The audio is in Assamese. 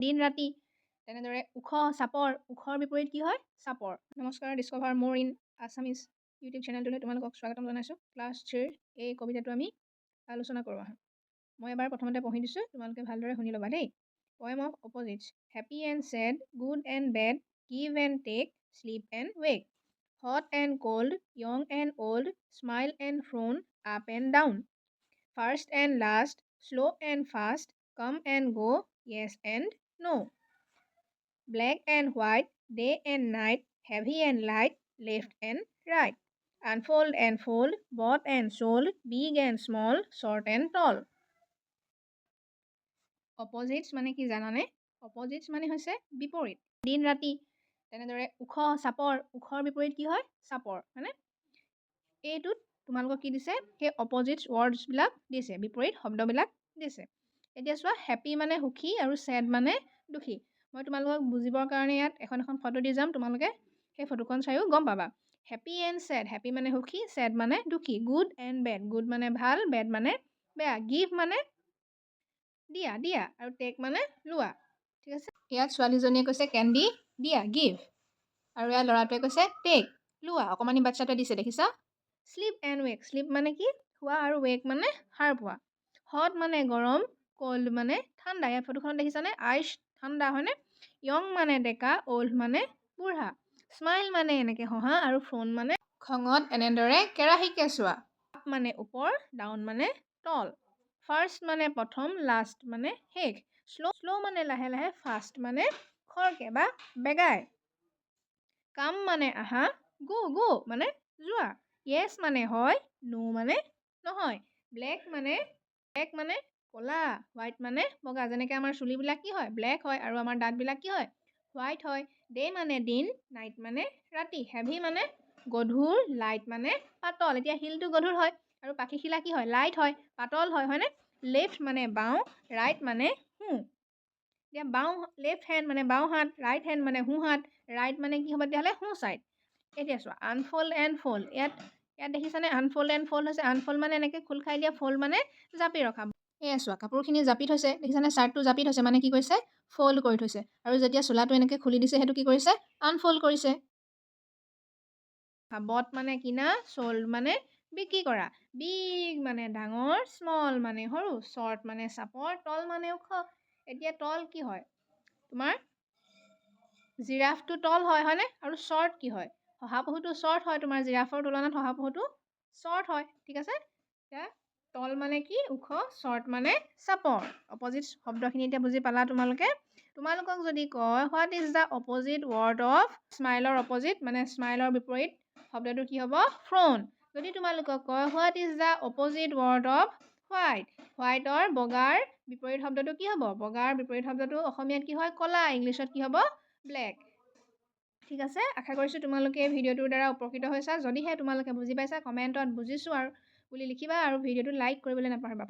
দিন ৰাতি তেনেদৰে ওখ চাপৰ ওখৰ বিপৰীত কি হয় চাপৰ নমস্কাৰ ডিস্কভাৰ মোৰ ইন আছামিজ ইউটিউব চেনেলটোলৈ তোমালোকক স্বাগতম জনাইছোঁ ক্লাছ 3 এই কবিতাটো আমি আলোচনা কৰোঁ আহা মই এবাৰ প্ৰথমতে পঢ়ি দিছোঁ তোমালোকে ভালদৰে শুনি ল'বা the poem of opposites happy and sad good and bad give and take sleep and wake hot and cold young and old smile and frown up and down first and last slow and fast come and go yes and no black and white, day and night, heavy and light, left and right. Unfold and fold, bought and sold, big and small, short and tall. Opposites মানে কি জানানে? Opposites মানে হৈছে বিপৰীত। দিন ৰাতি তেনেদৰে ওখ চাপৰ ওখৰ বিপৰীত কি হয় চাপৰ মানে এইটোত তোমালোকক কি দিছে সেই অপজিটছ ৱৰ্ডছবিলাক দিছে বিপৰীত শব্দবিলাক দিছে এতিয়া চোৱা হেপী মানে সুখী আৰু চেড মানে দুখী মই তোমালোকক বুজিবৰ কাৰণে ইয়াত এখন ফটো দি যাম তোমালোকে সেই ফটোখন চাইও গম পাবা হেপী এণ্ড চেড হেপী মানে সুখী চেড মানে দুখী গুড এণ্ড বেড গুড মানে ভাল বেড মানে বেয়া গিভ মানে দিয়া দিয়া আৰু টেক মানে লোৱা ঠিক আছে ইয়াত ছোৱালীজনীয়ে কৈছে কেণ্ডি দিয়া গিভ আৰু ইয়াত ল'ৰাটোৱে কৈছে টেক লোৱা অকণমানি বাচ্চাটোৱে দিছে দেখিছা স্লিপ এণ্ড ৱেক স্লিপ মানে কি শোৱা আৰু ৱেক মানে সাৰ পোৱা হট মানে গৰম কোল্ড মানে ঠাণ্ডা ইয়াৰ ফটোখনত দেখিছানে আইচ ঠাণ্ডা হয়নে য়ং মানে ডেকা অল্ড মানে বুঢ়া স্মাইল মানে এনেকৈ হহা আৰু ফ্ৰন মানে খঙত এনেদৰে কেৰাহীকে চোৱা আপ মানে ওপৰ ডাউন মানে তল ফাৰ্ষ্ট মানে প্ৰথম লাষ্ট মানে শেষ শ্ল' মানে লাহে লাহে ফাষ্ট মানে খৰকে বা বেগাই কাম মানে আহা গো গো মানে যোৱা য়েছ মানে হয় নো মানে নহয় ব্লেক মানে ক'লা হোৱাইট মানে বগা যেনেকৈ আমাৰ চুলিবিলাক কি হয় ব্লেক হয় আৰু আমাৰ দাঁতবিলাক কি হয় হোৱাইট হয় ডে মানে দিন নাইট মানে ৰাতি হেভি মানে গধুৰ লাইট মানে পাতল এতিয়া শিলটো গধুৰ হয় আৰু পাখিখিলা কি হয় লাইট হয় পাতল হয় হয়নে লেফ্ট মানে বাওঁ ৰাইট মানে সোঁ এতিয়া বাওঁ লেফ্ট হেণ্ড মানে বাওঁ হাত ৰাইট হেণ্ড মানে সোঁ হাত ৰাইট মানে কি হ'ব তেতিয়াহ'লে সোঁ ছাইড এতিয়া চোৱা আনফল্ড এণ্ড ফল্ড ইয়াত দেখিছানে আনফল্ড এণ্ড ফল্ড হৈছে আনফল্ড মানে এনেকৈ খোল খাই দিয়া ফল্ড মানে জাপি ৰখা এয়া চোৱা কাপোৰখিনি জাপি থৈছে দেখিছানে চাৰ্টটো জাপি থৈছে মানে কি কৰিছে ফল্ড কৰি থৈছে আৰু যেতিয়া চোলাটো এনেকৈ খুলি দিছে সেইটো কি কৰিছে আনফল্ড কৰিছে বট মানে কিনা চল্ড মানে বিক্ৰী কৰা বিগ মানে ডাঙৰ স্মল মানে সৰু শ্বৰ্ট মানে চাপৰ তল মানে ওখ এতিয়া তল কি হয় তোমাৰ জিৰাফটো তল হয়নে আৰু শ্বৰ্ট কি হয় শহাপহুটো শ্বৰ্ট হয় তোমাৰ জিৰাফৰ তুলনাত শহাপহুটো শ্বৰ্ট হয় ঠিক আছে এতিয়া তল মানে কি ওখ শ্বৰ্ট মানে চাপৰ অপজিট শব্দখিনি এতিয়া বুজি পালা তোমালোকক যদি কয় what is the opposite word of স্মাইলৰ অপজিট মানে স্মাইলৰ বিপৰীত শব্দটো কি হ'ব ফ্ৰন যদি তোমালোকক কয় what is the opposite word of হোৱাইটৰ বগাৰ বিপৰীত শব্দটো কি হ'ব বগাৰ বিপৰীত শব্দটো অসমীয়াত কি হয় ক'লা ইংলিছত কি হ'ব ব্লেক ঠিক আছে আশা কৰিছোঁ তোমালোকে ভিডিঅ'টোৰ দ্বাৰা উপকৃত হৈছা যদিহে তোমালোকে বুজি পাইছা কমেণ্টত বুজিছোঁ আৰু বুলি লিখিবা আৰু ভিডিঅ'টো লাইক কৰিবলৈ নাপাহৰিবা